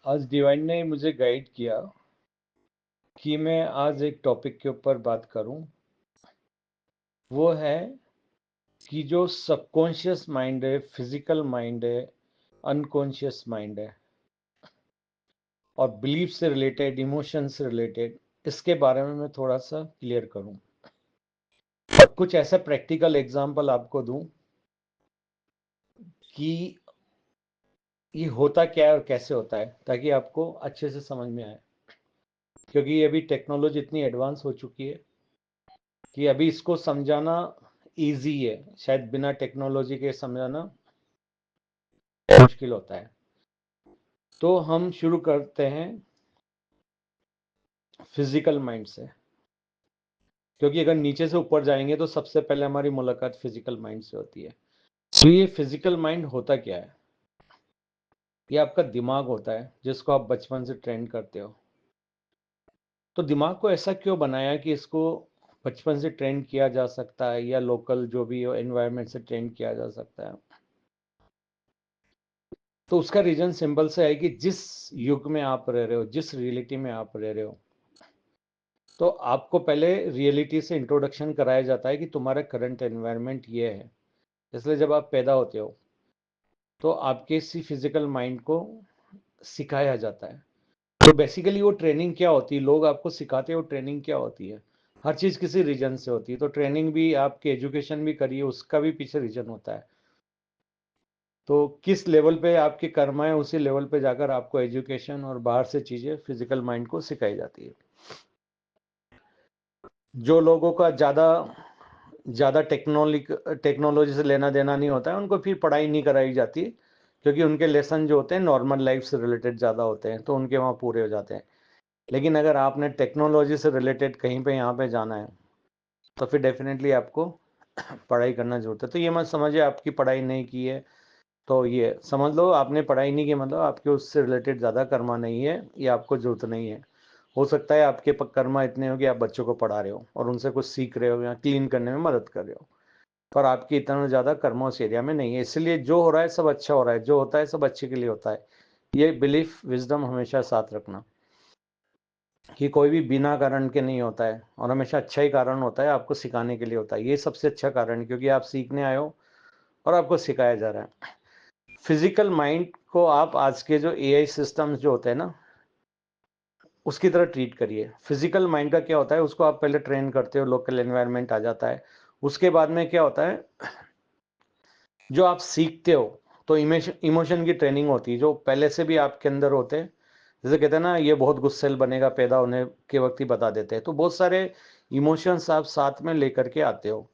आज डिवाइन ने मुझे गाइड किया कि मैं आज एक टॉपिक के ऊपर बात करूं। वो है कि जो सबकॉन्शियस माइंड है, फिजिकल माइंड है, अनकॉन्शियस माइंड है और बिलीफ से रिलेटेड, इमोशन से रिलेटेड, इसके बारे में मैं थोड़ा सा क्लियर करूं और कुछ ऐसा प्रैक्टिकल एग्जांपल आपको दूं कि ये होता क्या है और कैसे होता है, ताकि आपको अच्छे से समझ में आए। क्योंकि अभी टेक्नोलॉजी इतनी एडवांस हो चुकी है कि अभी इसको समझाना इजी है, शायद बिना टेक्नोलॉजी के समझाना मुश्किल होता है। तो हम शुरू करते हैं फिजिकल माइंड से, क्योंकि अगर नीचे से ऊपर जाएंगे तो सबसे पहले हमारी मुलाकात फिजिकल माइंड से होती है। तो ये फिजिकल माइंड होता क्या है? ये आपका दिमाग होता है, जिसको आप बचपन से ट्रेन करते हो। तो दिमाग को ऐसा क्यों बनाया कि इसको बचपन से ट्रेन किया जा सकता है, या लोकल जो भी हो एनवायरनमेंट से ट्रेन किया जा सकता है? तो उसका रीजन सिंपल से है कि जिस युग में आप रह रहे हो, जिस रियलिटी में आप रह रहे हो, तो आपको पहले रियलिटी से इंट्रोडक्शन कराया जाता है कि तुम्हारा करंट एनवायरनमेंट ये है। इसलिए जब आप पैदा होते हो तो आपके इसी फिजिकल माइंड को सिखाया जाता है। तो बेसिकली वो ट्रेनिंग क्या होती है, लोग आपको सिखाते हो ट्रेनिंग क्या होती है। हर चीज़ किसी रीजन से होती है, तो ट्रेनिंग भी, आपकी एजुकेशन भी करिए, उसका भी पीछे रीजन होता है। तो किस लेवल पे आपकी कर्म है, उसी लेवल पे जाकर आपको एजुकेशन और बाहर से चीज़ें फिजिकल माइंड को सिखाई जाती है। जो लोगों का ज़्यादा टेक्नोलॉजी से लेना देना नहीं होता है, उनको फिर पढ़ाई नहीं कराई जाती, क्योंकि उनके लेसन जो होते हैं नॉर्मल लाइफ से रिलेटेड ज़्यादा होते हैं, तो उनके वहाँ पूरे हो जाते हैं। लेकिन अगर आपने टेक्नोलॉजी से रिलेटेड कहीं पे यहाँ पे जाना है, तो फिर डेफिनेटली आपको पढ़ाई करना जरूरत है। तो ये मत समझिए आपकी पढ़ाई नहीं की है, तो ये समझ लो आपने पढ़ाई नहीं की मतलब आपके उससे रिलेटेड ज़्यादा कर्मा नहीं है, या आपको जरूरत नहीं है। हो सकता है आपके कर्मा इतने हो कि आप बच्चों को पढ़ा रहे हो और उनसे कुछ सीख रहे हो या क्लीन करने में मदद कर रहे हो, पर आपकी इतना ज़्यादा कर्मा उस एरिया में नहीं है। इसलिए जो हो रहा है सब अच्छा हो रहा है, जो होता है सब अच्छे के लिए होता है। ये बिलीफ, विजडम हमेशा साथ रखना कि कोई भी बिना कारण के नहीं होता है, और हमेशा अच्छा ही कारण होता है, आपको सिखाने के लिए होता है। ये सबसे अच्छा कारण है, क्योंकि आप सीखने आए हो और आपको सिखाया जा रहा है। फिजिकल माइंड को आप आज के जो एआई सिस्टम्स जो होते हैं ना, उसकी तरह ट्रीट करिए। फिजिकल माइंड का क्या होता है, उसको आप पहले ट्रेन करते हो, लोकल एनवायरनमेंट आ जाता है। उसके बाद में क्या होता है, जो आप सीखते हो, तो इमोशन की ट्रेनिंग होती है, जो पहले से भी आपके अंदर होते हैं। जैसे कहते हैं ना, ये बहुत गुस्सैल बनेगा, पैदा होने के वक्त ही बता देते हैं। तो बहुत सारे इमोशंस आप साथ में लेकर के आते हो,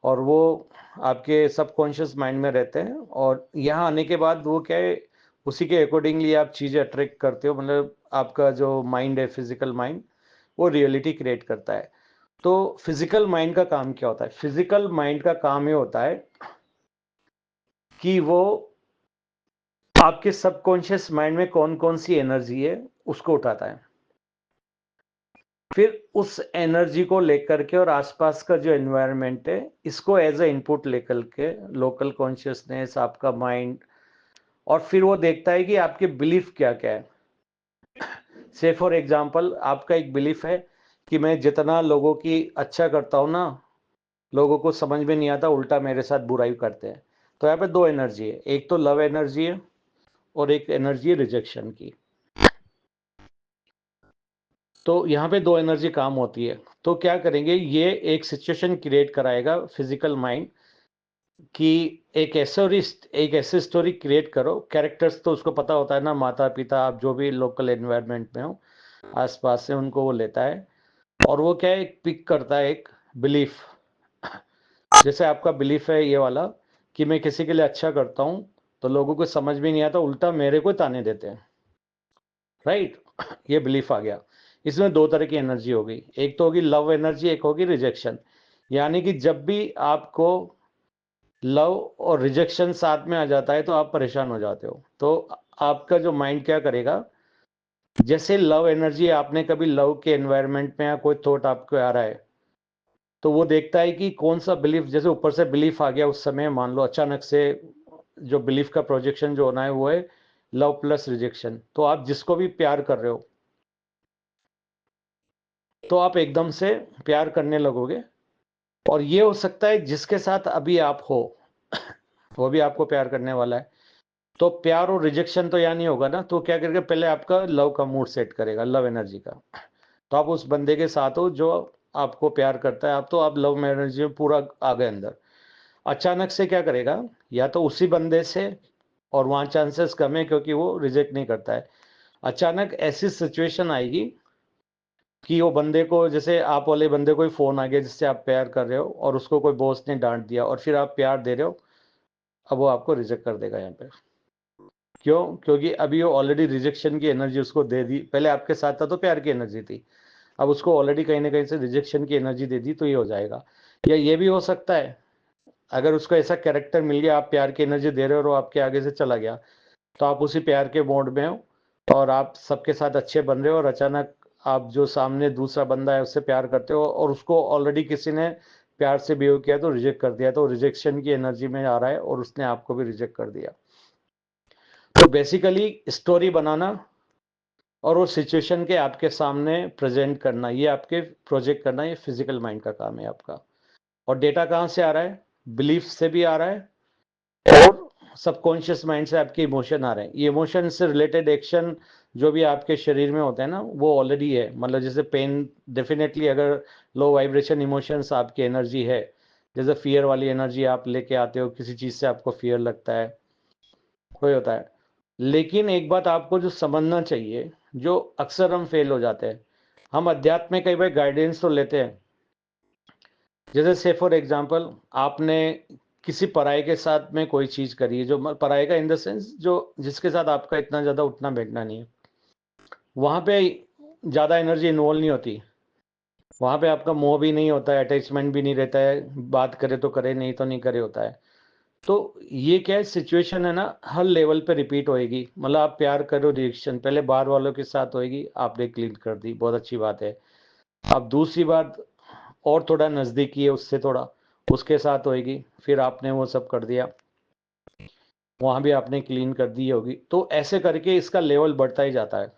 और वो आपके सबकॉन्शियस माइंड में रहते हैं, और यहाँ आने के बाद वो क्या है, उसी के अकॉर्डिंगली आप चीज़ें अट्रैक्ट करते हो। मतलब आपका जो माइंड है, फिजिकल माइंड, वो रियलिटी क्रिएट करता है। तो फिजिकल माइंड का काम क्या होता है? फिजिकल माइंड का काम ये होता है कि वो आपके सबकॉन्शियस माइंड में कौन कौन सी एनर्जी है उसको उठाता है, फिर उस एनर्जी को लेकर के और आसपास का जो एनवायरनमेंट है, इसको एज ए इनपुट लेकर के लोकल कॉन्शियसनेस, आपका माइंड, और फिर वो देखता है कि आपके बिलीफ क्या क्या है। से फॉर एग्जांपल, आपका एक बिलीफ है कि मैं जितना लोगों की अच्छा करता हूँ ना, लोगों को समझ में नहीं आता, उल्टा मेरे साथ बुराई करते हैं। तो यहाँ पे दो एनर्जी है, एक तो लव एनर्जी है और एक एनर्जी है रिजेक्शन की। तो यहाँ पे दो एनर्जी काम होती है। तो क्या करेंगे, ये एक सिचुएशन क्रिएट कराएगा फिजिकल माइंड कि एक ऐसी स्टोरी क्रिएट करो। कैरेक्टर्स तो उसको पता होता है ना, माता पिता, आप जो भी लोकल एनवायरनमेंट में हो आसपास से, उनको वो लेता है। और वो क्या है, एक पिक करता है एक बिलीफ। जैसे आपका बिलीफ है ये वाला कि मैं किसी के लिए अच्छा करता हूँ, तो लोगों को समझ भी नहीं आता, उल्टा मेरे को ताने देते हैं, राइट? ये बिलीफ आ गया। इसमें दो तरह की एनर्जी होगी, एक तो होगी लव एनर्जी, एक होगी रिजेक्शन। यानी कि जब भी आपको लव और रिजेक्शन साथ में आ जाता है तो आप परेशान हो जाते हो। तो आपका जो माइंड क्या करेगा, जैसे लव एनर्जी, आपने कभी लव के एनवायरनमेंट में या कोई थॉट आपको आ रहा है, तो वो देखता है कि कौन सा बिलीफ, जैसे ऊपर से बिलीफ आ गया उस समय, मान लो अचानक से जो बिलीफ का प्रोजेक्शन जो होना है वो है लव प्लस रिजेक्शन। तो आप जिसको भी प्यार कर रहे हो तो आप एकदम से प्यार करने लगोगे, और ये हो सकता है जिसके साथ अभी आप हो वो भी आपको प्यार करने वाला है। तो प्यार और रिजेक्शन तो यहाँ नहीं होगा ना, तो क्या करेगा, पहले आपका लव का मूड सेट करेगा, लव एनर्जी का। तो आप उस बंदे के साथ हो जो आपको प्यार करता है, आप तो आप लव एनर्जी में पूरा आ गए अंदर। अचानक से क्या करेगा, या तो उसी बंदे से, और वहाँ चांसेस कम है क्योंकि वो रिजेक्ट नहीं करता है, अचानक ऐसी सिचुएशन आएगी कि वो बंदे को, जैसे आप वाले बंदे को ही फोन आ गया जिससे आप प्यार कर रहे हो, और उसको कोई बॉस ने डांट दिया, और फिर आप प्यार दे रहे हो, अब वो आपको रिजेक्ट कर देगा यहाँ पे। क्यों? क्योंकि अभी वो ऑलरेडी रिजेक्शन की एनर्जी उसको दे दी, पहले आपके साथ था तो प्यार की एनर्जी थी, अब उसको ऑलरेडी कहीं ना कहीं से रिजेक्शन की एनर्जी दे दी, तो ये हो जाएगा। या ये भी हो सकता है, अगर उसको ऐसा कैरेक्टर मिल गया, आप प्यार की एनर्जी दे रहे हो और वो आपके आगे से चला गया, तो आप उसी प्यार के मोड में हो और आप सबके साथ अच्छे बन रहे हो, और अचानक आप जो सामने दूसरा बंदा है उससे प्यार करते हो, और उसको ऑलरेडी किसी ने प्यार से बिहेव किया तो रिजेक्ट कर दिया, तो रिजेक्शन की एनर्जी में आ रहा है और उसने आपको भी रिजेक्ट कर दिया। तो बेसिकली स्टोरी बनाना और वो सिचुएशन के आपके सामने प्रेजेंट करना, ये आपके प्रोजेक्ट करना, ये फिजिकल माइंड का काम है आपका। और डेटा कहाँ से आ रहा है? बिलीफ से भी आ रहा है, और सबकॉन्शियस माइंड से आपके इमोशन आ रहे हैं। ये इमोशन से रिलेटेड एक्शन जो भी आपके शरीर में होते हैं ना, वो ऑलरेडी है। मतलब जैसे पेन, डेफिनेटली अगर लो वाइब्रेशन इमोशंस आपकी एनर्जी है, जैसे फियर वाली एनर्जी आप लेके आते हो, किसी चीज़ से आपको फियर लगता है, कोई होता है। लेकिन एक बात आपको जो समझना चाहिए, जो अक्सर हम फेल हो जाते हैं, हम अध्यात्म में कई बार गाइडेंस तो लेते हैं, जैसे से फॉर एग्जांपल आपने किसी पराये के साथ में कोई चीज़ करी है, जो पराये का इन द सेंस जो जिसके साथ आपका इतना ज़्यादा उठना बैठना नहीं है, वहाँ पे ज़्यादा एनर्जी इन्वॉल्व नहीं होती, वहाँ पे आपका मोह भी नहीं होता है, अटैचमेंट भी नहीं रहता है, बात करे तो करे, नहीं तो नहीं करे होता है। तो ये क्या है, सिचुएशन है ना, हर लेवल पे रिपीट होएगी। मतलब आप प्यार करो, रिएक्शन पहले बाहर वालों के साथ होएगी, आपने क्लीन कर दी, बहुत अच्छी बात है। अब दूसरी बात, और थोड़ा नज़दीकी है उससे थोड़ा, उसके साथ होएगी, फिर आपने वो सब कर दिया, वहाँ भी आपने क्लीन कर दी होगी। तो ऐसे करके इसका लेवल बढ़ता ही जाता है,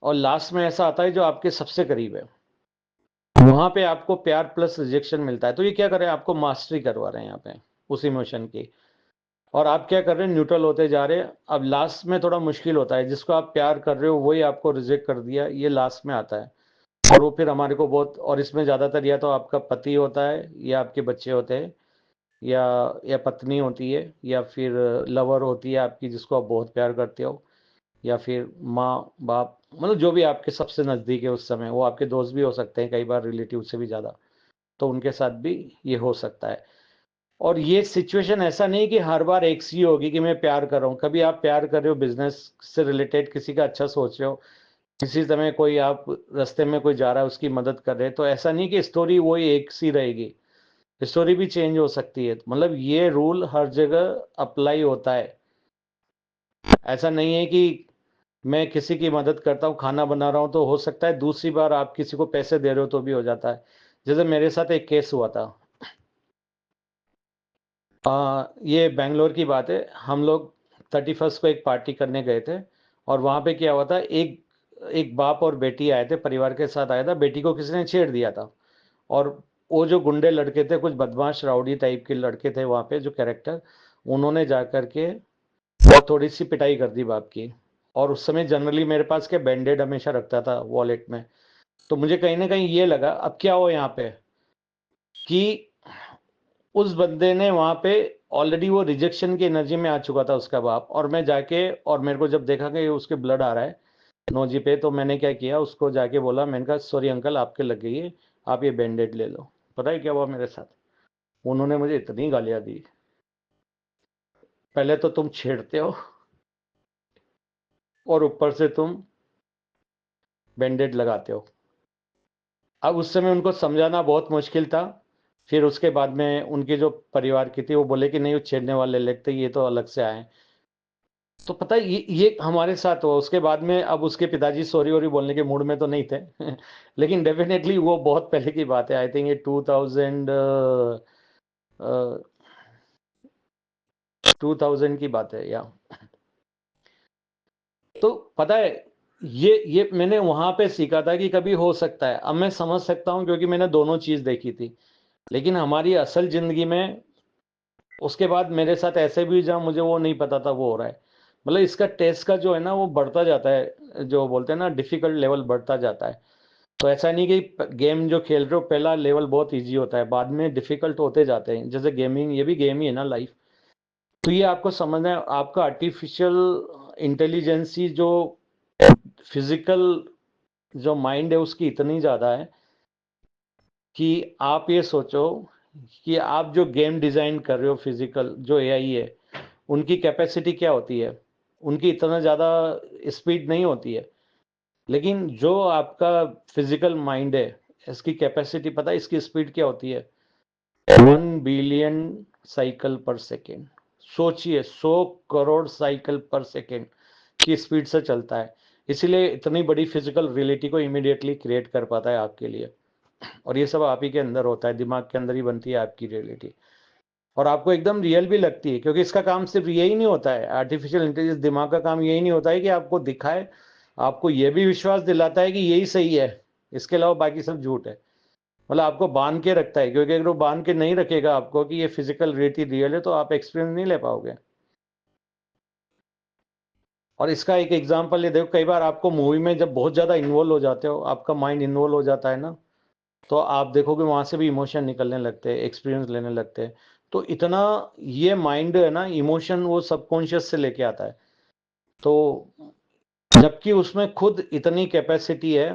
और लास्ट में ऐसा आता है जो आपके सबसे करीब है, वहाँ पे आपको प्यार प्लस रिजेक्शन मिलता है। तो ये क्या कर रहे हैं, आपको मास्टरी करवा रहे हैं यहाँ पे उस इमोशन की, और आप क्या कर रहे हैं, न्यूट्रल होते जा रहे हैं। अब लास्ट में थोड़ा मुश्किल होता है, जिसको आप प्यार कर रहे हो वही आपको रिजेक्ट कर दिया, ये लास्ट में आता है। और वो फिर हमारे को बहुत, और इसमें ज़्यादातर या तो आपका पति होता है, या आपके बच्चे होते हैं, या पत्नी होती है, या फिर लवर होती है आपकी जिसको आप बहुत प्यार करते हो, या फिर माँ बाप, मतलब जो भी आपके सबसे नज़दीक है उस समय, वो आपके दोस्त भी हो सकते हैं, कई बार रिलेटिव से भी ज़्यादा, तो उनके साथ भी ये हो सकता है। और ये सिचुएशन ऐसा नहीं कि हर बार एक सी होगी कि मैं प्यार कर रहा हूँ। कभी आप प्यार कर रहे हो, बिजनेस से रिलेटेड किसी का अच्छा सोच रहे हो, किसी समय कोई आप रास्ते में कोई जा रहा है उसकी मदद कर रहे हैं, तो ऐसा नहीं कि स्टोरी वही एक सी रहेगी, स्टोरी भी चेंज हो सकती है। मतलब ये रूल हर जगह अप्लाई होता है। ऐसा नहीं है कि मैं किसी की मदद करता हूँ, खाना बना रहा हूँ, तो हो सकता है दूसरी बार आप किसी को पैसे दे रहे हो तो भी हो जाता है। जैसे मेरे साथ एक केस हुआ था, ये बैंगलोर की बात है। हम लोग 31st को एक पार्टी करने गए थे, और वहाँ पे क्या हुआ था, एक एक बाप और बेटी आए थे, परिवार के साथ आया था, बेटी को किसी ने छेड़ दिया था, और वो जो गुंडे लड़के थे, कुछ बदमाश राउडी टाइप के लड़के थे वहाँ पे जो कैरेक्टर, उन्होंने जा कर के और थोड़ी सी पिटाई कर दी बाप की। और उस समय जनरली मेरे पास के बैंडेड हमेशा रखता था वॉलेट में, तो मुझे कहीं ना कहीं ये लगा अब क्या हो यहाँ पे, कि उस बंदे ने वहाँ पे ऑलरेडी वो रिजेक्शन की एनर्जी में आ चुका था उसका बाप, और मैं जाके, और मेरे को जब देखा कि उसके ब्लड आ रहा है नोजी पे, तो मैंने क्या किया, उसको जाके बोला, मैंने कहा सॉरी अंकल आपके लग गई है, आप ये बैंडेड ले लो। पता है क्या हुआ मेरे साथ? उन्होंने मुझे इतनी गालियाँ दी, पहले तो तुम छेड़ते हो और ऊपर से तुम बैंडेड लगाते हो। अब उस समय उनको समझाना बहुत मुश्किल था। फिर उसके बाद में उनकी जो परिवार की थी वो बोले कि नहीं, वो छेड़ने वाले लगते, ये तो अलग से आए। तो पता है ये हमारे साथ हुआ। उसके बाद में अब उसके पिताजी सॉरी वॉरी बोलने के मूड में तो नहीं थे लेकिन डेफिनेटली वो बहुत पहले की बात है, आई थिंक ये 2000 की बात है, या तो पता है, ये मैंने वहां पे सीखा था कि कभी हो सकता है। अब मैं समझ सकता हूँ क्योंकि मैंने दोनों चीज देखी थी। लेकिन हमारी असल जिंदगी में उसके बाद मेरे साथ ऐसे भी जहाँ मुझे वो नहीं पता था वो हो रहा है। मतलब इसका टेस्ट का जो है ना वो बढ़ता जाता है, जो बोलते हैं ना डिफिकल्ट लेवल बढ़ता जाता है। तो ऐसा नहीं कि गेम जो खेल रहे हो पहला लेवल बहुत इजी होता है, बाद में डिफिकल्ट होते जाते हैं। जैसे गेमिंग, ये भी गेम ही है ना लाइफ। तो ये आपको समझना है, आपका आर्टिफिशियल इंटेलिजेंसी जो फिजिकल जो माइंड है उसकी इतनी ज़्यादा है कि आप ये सोचो कि आप जो गेम डिज़ाइन कर रहे हो, फिजिकल जो एआई है उनकी कैपेसिटी क्या होती है। उनकी इतना ज़्यादा स्पीड नहीं होती है। लेकिन जो आपका फिजिकल माइंड है इसकी कैपेसिटी पता है, इसकी स्पीड क्या होती है? 1 बिलियन साइकिल पर सेकेंड। सोचिए, 100 करोड़ साइकिल पर सेकेंड की स्पीड से चलता है। इसीलिए इतनी बड़ी फिजिकल रियलिटी को इमीडिएटली क्रिएट कर पाता है आपके लिए। और ये सब आप ही के अंदर होता है, दिमाग के अंदर ही बनती है आपकी रियलिटी। और आपको एकदम रियल भी लगती है, क्योंकि इसका काम सिर्फ यही नहीं होता है। आर्टिफिशियल इंटेलिजेंस दिमाग का काम यही नहीं होता है कि आपको दिखाए, आपको ये भी विश्वास दिलाता है कि यही सही है, इसके अलावा बाकी सब झूठ है। मतलब आपको बांध के रखता है, क्योंकि अगर वो बांध के नहीं रखेगा आपको कि ये फिजिकल रियलिटी रियल है, तो आप एक्सपीरियंस नहीं ले पाओगे। और इसका एक एग्जांपल ये देखो, कई बार आपको मूवी में जब बहुत ज़्यादा इन्वॉल्व हो जाते हो, आपका माइंड इन्वॉल्व हो जाता है ना, तो आप देखोगे वहां से भी इमोशन निकलने लगते हैं, एक्सपीरियंस लेने लगते हैं। तो इतना ये माइंड है ना, इमोशन वो सबकॉन्शियस से लेके आता है। तो जबकि उसमें खुद इतनी कैपेसिटी है।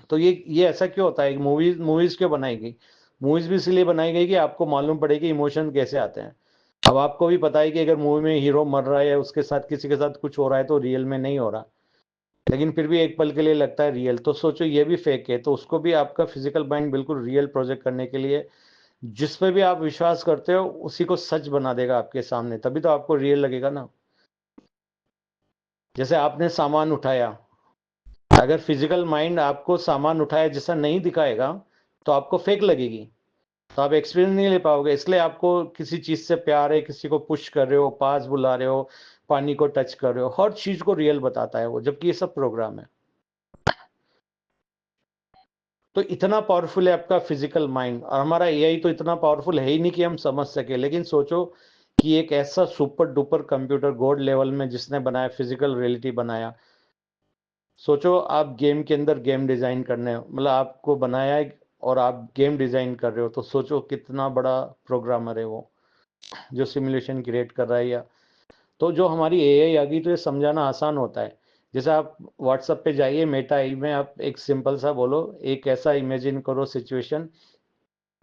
तो ये ऐसा क्यों होता है? मूवीज मूवीज क्यों बनाई गई? मूवीज भी इसलिए बनाई गई कि आपको मालूम पड़े कि इमोशन कैसे आते हैं। अब आपको भी पता है कि अगर मूवी में हीरो मर रहा है या उसके साथ किसी के साथ कुछ हो रहा है तो रियल में नहीं हो रहा, लेकिन फिर भी एक पल के लिए लगता है रियल। तो सोचो ये भी फेक है, तो उसको भी आपका फिजिकल माइंड बिल्कुल रियल प्रोजेक्ट करने के लिए जिस पे भी आप विश्वास करते हो उसी को सच बना देगा आपके सामने, तभी तो आपको रियल लगेगा ना। जैसे आपने सामान उठाया, अगर फिजिकल माइंड आपको सामान उठाया जैसा नहीं दिखाएगा तो आपको फेक लगेगी, तो आप एक्सपीरियंस नहीं ले पाओगे। इसलिए आपको किसी चीज से प्यार है, किसी को पुश कर रहे हो, पास बुला रहे हो, पानी को टच कर रहे हो, हर चीज को रियल बताता है वो, जबकि ये सब प्रोग्राम है। तो इतना पावरफुल है आपका फिजिकल माइंड, और हमारा एआई तो इतना पावरफुल है ही नहीं कि हम समझ सके। लेकिन सोचो कि एक ऐसा super duper computer God level में जिसने बनाया, फिजिकल रियलिटी बनाया। सोचो आप गेम के अंदर गेम डिजाइन करने, मतलब आपको बनाया है और आप गेम डिजाइन कर रहे हो, तो सोचो कितना बड़ा प्रोग्रामर है वो जो सिमुलेशन क्रिएट कर रहा है। या तो जो हमारी एआई आ गई तो ये समझाना आसान होता है। जैसे आप व्हाट्सएप पे जाइए, मेटा आई में आप एक सिंपल सा बोलो, एक ऐसा इमेजिन करो सिचुएशन,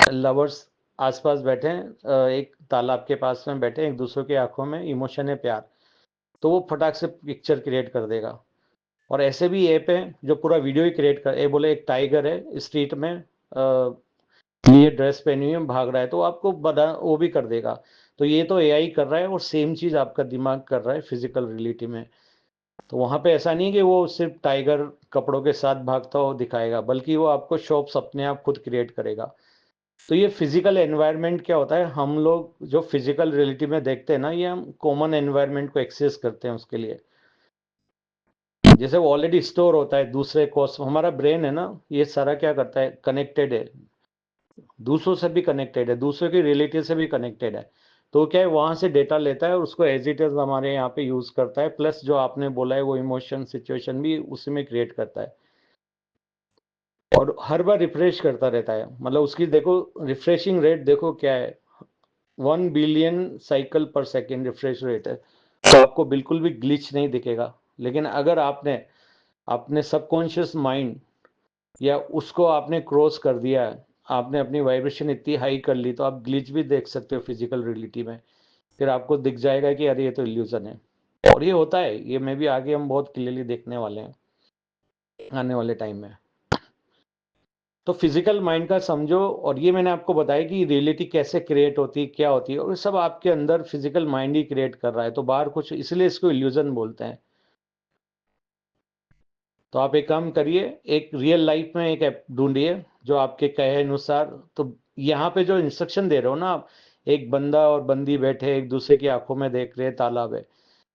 लवर्स आसपास बैठे हैं, एक तालाब के पास में बैठे हैं, एक दूसरे की आंखों में इमोशन है, प्यार। तो वो फटाक से पिक्चर क्रिएट कर देगा। और ऐसे भी ऐप है जो पूरा वीडियो ही क्रिएट कर, ये बोले एक टाइगर है स्ट्रीट में, ये ड्रेस पहनी हुई है, भाग रहा है, तो आपको बना वो भी कर देगा। तो ये तो एआई कर रहा है और सेम चीज आपका दिमाग कर रहा है फिजिकल रियलिटी में। तो वहां पे ऐसा नहीं कि वो सिर्फ टाइगर कपड़ों के साथ भागता हो दिखाएगा, बल्कि वो आपको शॉप्स अपने आप खुद क्रिएट करेगा। तो ये फिजिकल एनवायरनमेंट क्या होता है, हम लोग जो फिजिकल रियलिटी में देखते हैं ना, ये हम कॉमन एनवायरनमेंट को एक्सेस करते हैं उसके लिए। जैसे वो ऑलरेडी स्टोर होता है दूसरे कोस, हमारा ब्रेन है ना, ये सारा क्या करता है, कनेक्टेड है, दूसरों से भी कनेक्टेड है, दूसरों की रियलिटी से भी कनेक्टेड है। तो क्या है, वहां से डेटा लेता है और उसको एज इट इज हमारे यहाँ पे यूज करता है, प्लस जो आपने बोला है वो इमोशन सिचुएशन भी उसी में क्रिएट करता है। और हर बार रिफ्रेश करता रहता है, मतलब उसकी देखो रिफ्रेशिंग रेट देखो क्या है, 1 बिलियन साइकिल पर सेकेंड रिफ्रेश रेट है। तो आपको बिल्कुल भी ग्लिच नहीं दिखेगा। लेकिन अगर आपने अपने सबकॉन्शियस माइंड या उसको आपने क्रॉस कर दिया है, आपने अपनी वाइब्रेशन इतनी हाई कर ली, तो आप ग्लिच भी देख सकते हो फिजिकल रियलिटी में। फिर आपको दिख जाएगा कि अरे ये तो इल्यूजन है। और ये होता है, ये मैं भी आगे हम बहुत क्लियरली देखने वाले हैं आने वाले टाइम में। तो फिजिकल माइंड का समझो, और ये मैंने आपको बताया कि रियलिटी कैसे क्रिएट होती है, क्या होती है, और सब आपके अंदर फिजिकल माइंड ही क्रिएट कर रहा है, तो बाहर कुछ, इसलिए इसको इल्यूजन बोलते हैं। तो आप एक काम करिए, एक रियल लाइफ में एक ऐप ढूंढिए जो आपके कहे अनुसार। तो यहाँ पे जो इंस्ट्रक्शन दे रहे हो ना आप, एक बंदा और बंदी बैठे एक दूसरे की आंखों में देख रहे हैं, तालाब है,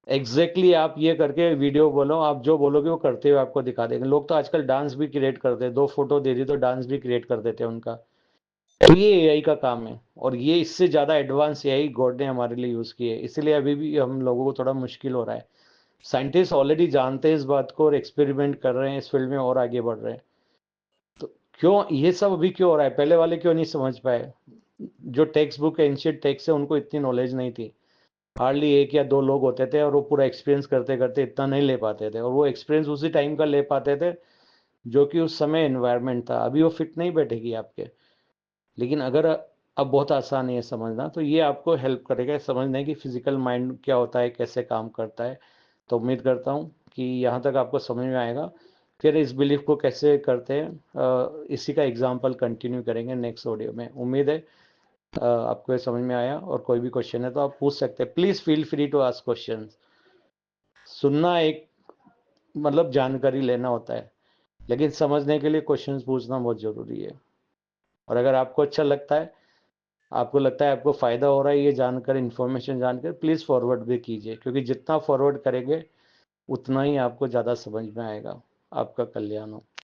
एग्जैक्टली आप ये करके वीडियो बोलो, आप जो बोलोगे वो करते हुए आपको दिखा देंगे। लोग तो आजकल डांस भी क्रिएट करते हैं, 2 फोटो दे दी तो डांस भी क्रिएट कर देते हैं उनका। तो ये एआई का काम है, और ये इससे ज़्यादा एडवांस एआई गॉड ने हमारे लिए यूज़ की है, इसलिए अभी भी हम लोगों को थोड़ा मुश्किल हो रहा है। साइंटिस्ट ऑलरेडी जानते हैं इस बात को और एक्सपेरिमेंट कर रहे हैं इस फील्ड में और आगे बढ़ रहे हैं। तो क्यों ये सब अभी क्यों हो रहा है, पहले वाले क्यों नहीं समझ पाए? जो टेक्स्ट बुक एंशियंट टेक्स्ट है उनको इतनी नॉलेज नहीं थी, हार्डली 1 या 2 लोग होते थे और वो पूरा एक्सपीरियंस करते करते इतना नहीं ले पाते थे, और वो एक्सपीरियंस उसी टाइम का ले पाते थे जो कि उस समय एनवायरनमेंट था। अभी वो फिट नहीं बैठेगी आपके। लेकिन अगर अब बहुत आसान है समझना, तो ये आपको हेल्प करेगा समझने की फिजिकल माइंड क्या होता है, कैसे काम करता है। तो उम्मीद करता हूँ कि यहाँ तक आपको समझ में आएगा। फिर इस बिलीफ को कैसे करते हैं, इसी का एग्जाम्पल कंटिन्यू करेंगे नेक्स्ट ऑडियो में। उम्मीद है आपको ये समझ में आया, और कोई भी क्वेश्चन है तो आप पूछ सकते हैं। Please feel free to ask question. सुनना एक मतलब जानकारी लेना होता है, लेकिन समझने के लिए क्वेश्चंस पूछना बहुत ज़रूरी है। और अगर आपको अच्छा लगता है, आपको लगता है आपको फ़ायदा हो रहा है ये जानकर, इन्फॉर्मेशन जानकर, प्लीज़ फॉरवर्ड भी कीजिए, क्योंकि जितना फॉरवर्ड करेंगे उतना ही आपको ज़्यादा समझ में आएगा। आपका कल्याण हो।